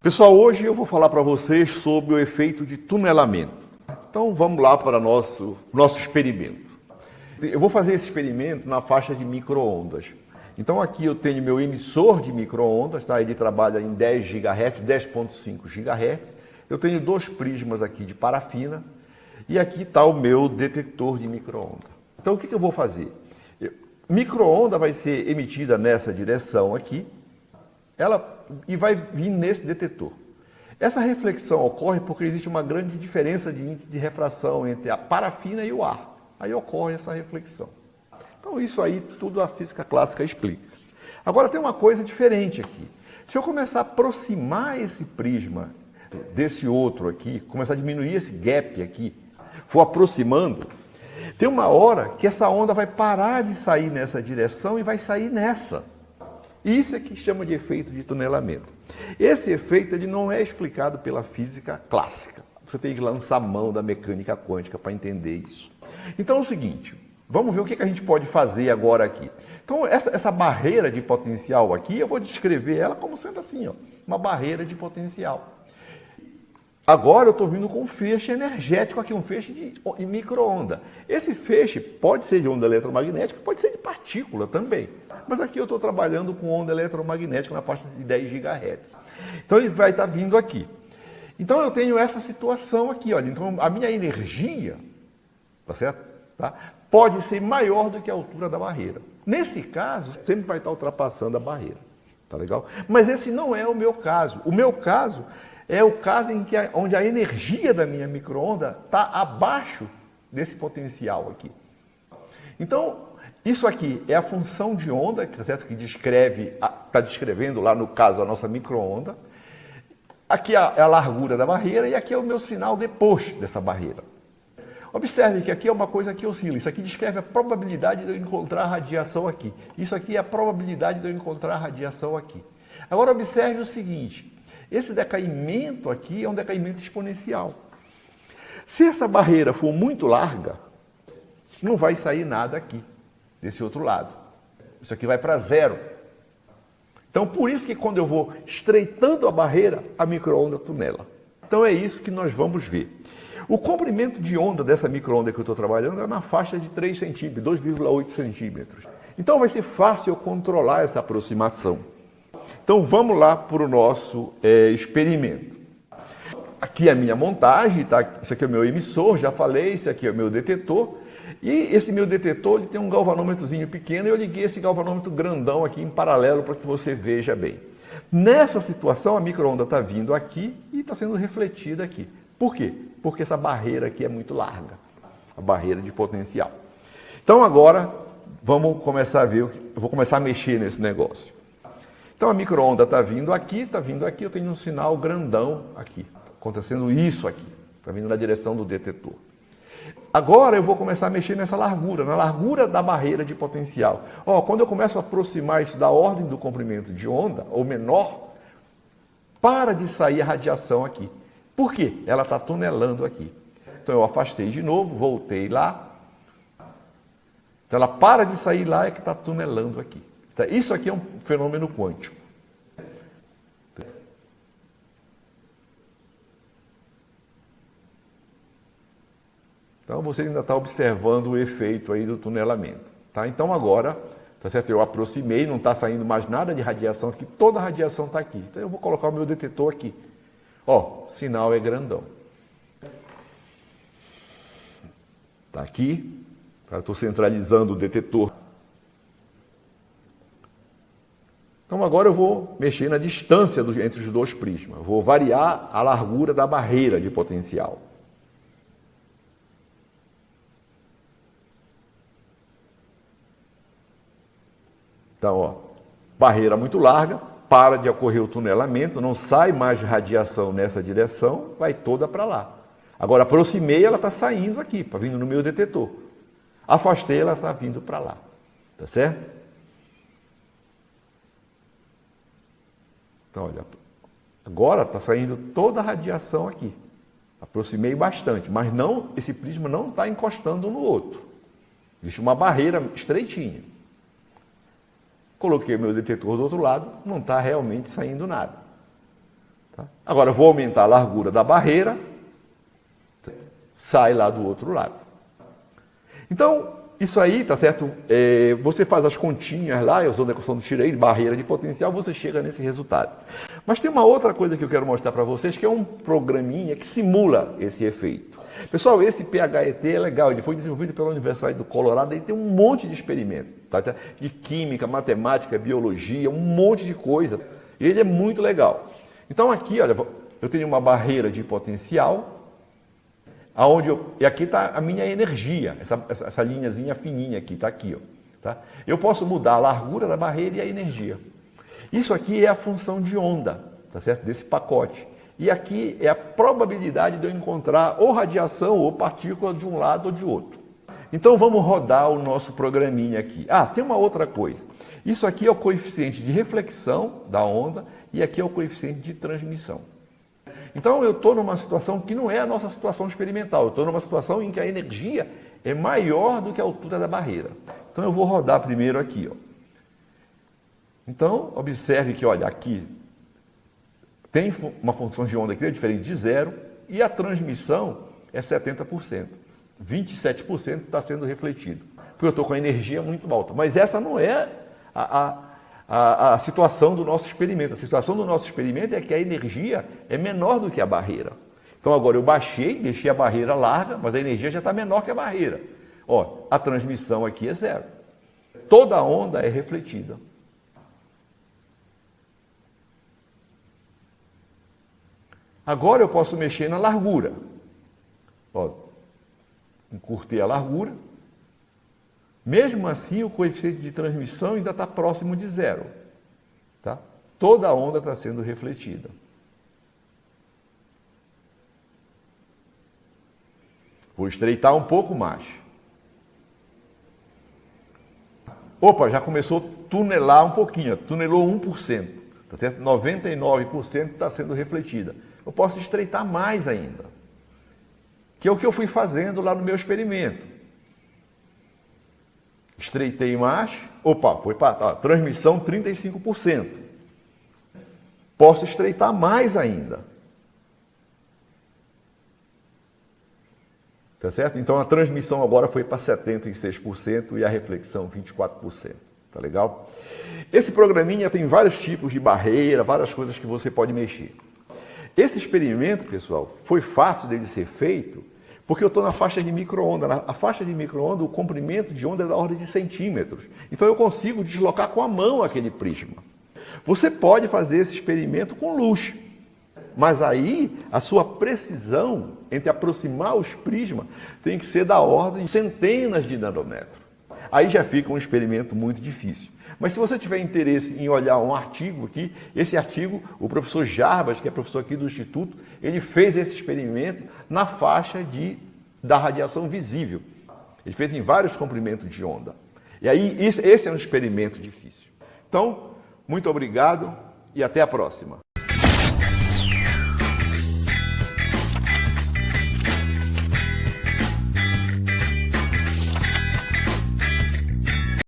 Pessoal, hoje eu vou falar para vocês sobre o efeito de tunelamento. Então vamos lá para nosso experimento. Eu vou fazer esse experimento na faixa de micro-ondas. Então aqui eu tenho meu emissor de micro-ondas, tá? Ele trabalha em 10 GHz, 10.5 GHz. Eu tenho dois prismas aqui de parafina e aqui está o meu detector de micro-onda. Então o que eu vou fazer? Micro-onda vai ser emitida nessa direção aqui, e vai vir nesse detetor. Essa reflexão ocorre porque existe uma grande diferença de índice de refração entre a parafina e o ar. Aí ocorre essa reflexão. Então isso aí tudo a física clássica explica. Agora tem uma coisa diferente aqui. Se eu começar a aproximar esse prisma desse outro aqui, começar a diminuir esse gap aqui, for aproximando, tem uma hora que essa onda vai parar de sair nessa direção e vai sair nessa. Isso é que chama de efeito de tunelamento. Esse efeito ele não é explicado pela física clássica. Você tem que lançar mão da mecânica quântica para entender isso. Então é o seguinte, vamos ver o que a gente pode fazer agora aqui. Então essa barreira de potencial aqui, eu vou descrever ela como sendo assim, ó, uma barreira de potencial. Agora eu estou vindo com um feixe energético aqui, um feixe de micro-onda. Esse feixe pode ser de onda eletromagnética, pode ser de partícula também. Mas aqui eu estou trabalhando com onda eletromagnética na faixa de 10 GHz. Então ele vai estar vindo aqui. Então eu tenho essa situação aqui, olha. Então a minha energia, tá certo? Tá? Pode ser maior do que a altura da barreira. Nesse caso, sempre vai estar ultrapassando a barreira. Tá legal? Mas esse não é o meu caso. O meu caso é o caso onde a energia da minha micro-onda está abaixo desse potencial aqui. Então, isso aqui é a função de onda, certo? Que está descrevendo lá no caso a nossa micro-onda. Aqui é a largura da barreira e aqui é o meu sinal depois dessa barreira. Observe que aqui é uma coisa que oscila. Isso aqui descreve a probabilidade de eu encontrar a radiação aqui. Isso aqui é a probabilidade de eu encontrar a radiação aqui. Agora observe o seguinte. Esse decaimento aqui é um decaimento exponencial. Se essa barreira for muito larga, não vai sair nada aqui, desse outro lado. Isso aqui vai para zero. Então, por isso que quando eu vou estreitando a barreira, a micro-onda tunela. Então, é isso que nós vamos ver. O comprimento de onda dessa micro-onda que eu estou trabalhando é na faixa de 3 centímetros, 2,8 centímetros. Então, vai ser fácil eu controlar essa aproximação. Então vamos lá para o nosso experimento. Aqui é a minha montagem, tá? Isso aqui é o meu emissor, já falei, esse aqui é o meu detetor. E esse meu detetor ele tem um galvanômetrozinho pequeno e eu liguei esse galvanômetro grandão aqui em paralelo para que você veja bem. Nessa situação a micro-onda está vindo aqui e está sendo refletida aqui. Por quê? Porque essa barreira aqui é muito larga, a barreira de potencial. Então agora vamos começar a ver, eu vou começar a mexer nesse negócio. Então a micro-onda está vindo aqui, eu tenho um sinal grandão aqui, acontecendo isso aqui, está vindo na direção do detetor. Agora eu vou começar a mexer nessa largura, na largura da barreira de potencial. Quando eu começo a aproximar isso da ordem do comprimento de onda, ou menor, para de sair a radiação aqui. Por quê? Ela está tunelando aqui. Então eu afastei de novo, voltei lá. Então ela para de sair lá e que está tunelando aqui. Isso aqui é um fenômeno quântico. Então você ainda está observando o efeito aí do tunelamento. Tá? Então agora, tá certo? Eu aproximei, não está saindo mais nada de radiação aqui, toda a radiação está aqui. Então eu vou colocar o meu detetor aqui. O sinal é grandão. Está aqui, eu estou centralizando o detetor. Então agora eu vou mexer na distância entre os dois prismas. Eu vou variar a largura da barreira de potencial. Então, barreira muito larga, para de ocorrer o tunelamento, não sai mais radiação nessa direção, vai toda para lá. Agora aproximei, ela está saindo aqui, vindo no meu detetor. Afastei, ela está vindo para lá. Tá certo? Então, olha, Agora está saindo toda a radiação aqui. Aproximei bastante, mas não, esse prisma não está encostando um no outro. Existe uma barreira estreitinha. Coloquei meu detetor do outro lado, não está realmente saindo nada. Tá? Agora vou aumentar a largura da barreira, sai lá do outro lado. Então, isso aí, tá certo? Você faz as continhas lá, usando a equação do Tirei, barreira de potencial, você chega nesse resultado. Mas tem uma outra coisa que eu quero mostrar para vocês, que é um programinha que simula esse efeito. Pessoal, esse PHET é legal, ele foi desenvolvido pela Universidade do Colorado, ele tem um monte de experimento, tá? De química, matemática, biologia, um monte de coisa. Ele é muito legal. Então aqui, olha, eu tenho uma barreira de potencial, e aqui está a minha energia, essa linhazinha fininha aqui, está aqui. Ó, tá? Eu posso mudar a largura da barreira e a energia. Isso aqui é a função de onda, tá certo? Desse pacote. E aqui é a probabilidade de eu encontrar ou radiação ou partícula de um lado ou de outro. Então vamos rodar o nosso programinha aqui. Tem uma outra coisa. Isso aqui é o coeficiente de reflexão da onda e aqui é o coeficiente de transmissão. Então eu estou numa situação que não é a nossa situação experimental, eu estou numa situação em que a energia é maior do que a altura da barreira. Então eu vou rodar primeiro aqui. Ó. Então observe que, olha, aqui tem uma função de onda que é diferente de zero e a transmissão é 70%. 27% está sendo refletido, porque eu estou com a energia muito alta. Mas essa não é a situação do nosso experimento. A situação do nosso experimento é que a energia é menor do que a barreira. Então agora eu baixei, deixei a barreira larga, mas a energia já está menor que a barreira. Ó, a transmissão aqui é zero. Toda a onda é refletida. Agora eu posso mexer na largura. Ó, encurtei a largura. Mesmo assim, o coeficiente de transmissão ainda está próximo de zero. Tá? Toda a onda está sendo refletida. Vou estreitar um pouco mais. Opa, já começou a tunelar um pouquinho, tunelou 1%. Tá certo? 99% está sendo refletida. Eu posso estreitar mais ainda. Que é o que eu fui fazendo lá no meu experimento. Estreitei mais, opa, foi para transmissão 35%. Posso estreitar mais ainda. Tá certo? Então a transmissão agora foi para 76% e a reflexão 24%. Tá legal? Esse programinha tem vários tipos de barreira, várias coisas que você pode mexer. Esse experimento, pessoal, foi fácil dele ser feito porque eu estou na faixa de micro-onda. A faixa de micro-onda, o comprimento de onda é da ordem de centímetros. Então eu consigo deslocar com a mão aquele prisma. Você pode fazer esse experimento com luz, mas aí a sua precisão entre aproximar os prismas tem que ser da ordem de centenas de nanômetros. Aí já fica um experimento muito difícil. Mas se você tiver interesse em olhar um artigo aqui, esse artigo, o professor Jarbas, que é professor aqui do Instituto, ele fez esse experimento na faixa da radiação visível. Ele fez em vários comprimentos de onda. E aí, esse é um experimento difícil. Então, muito obrigado e até a próxima.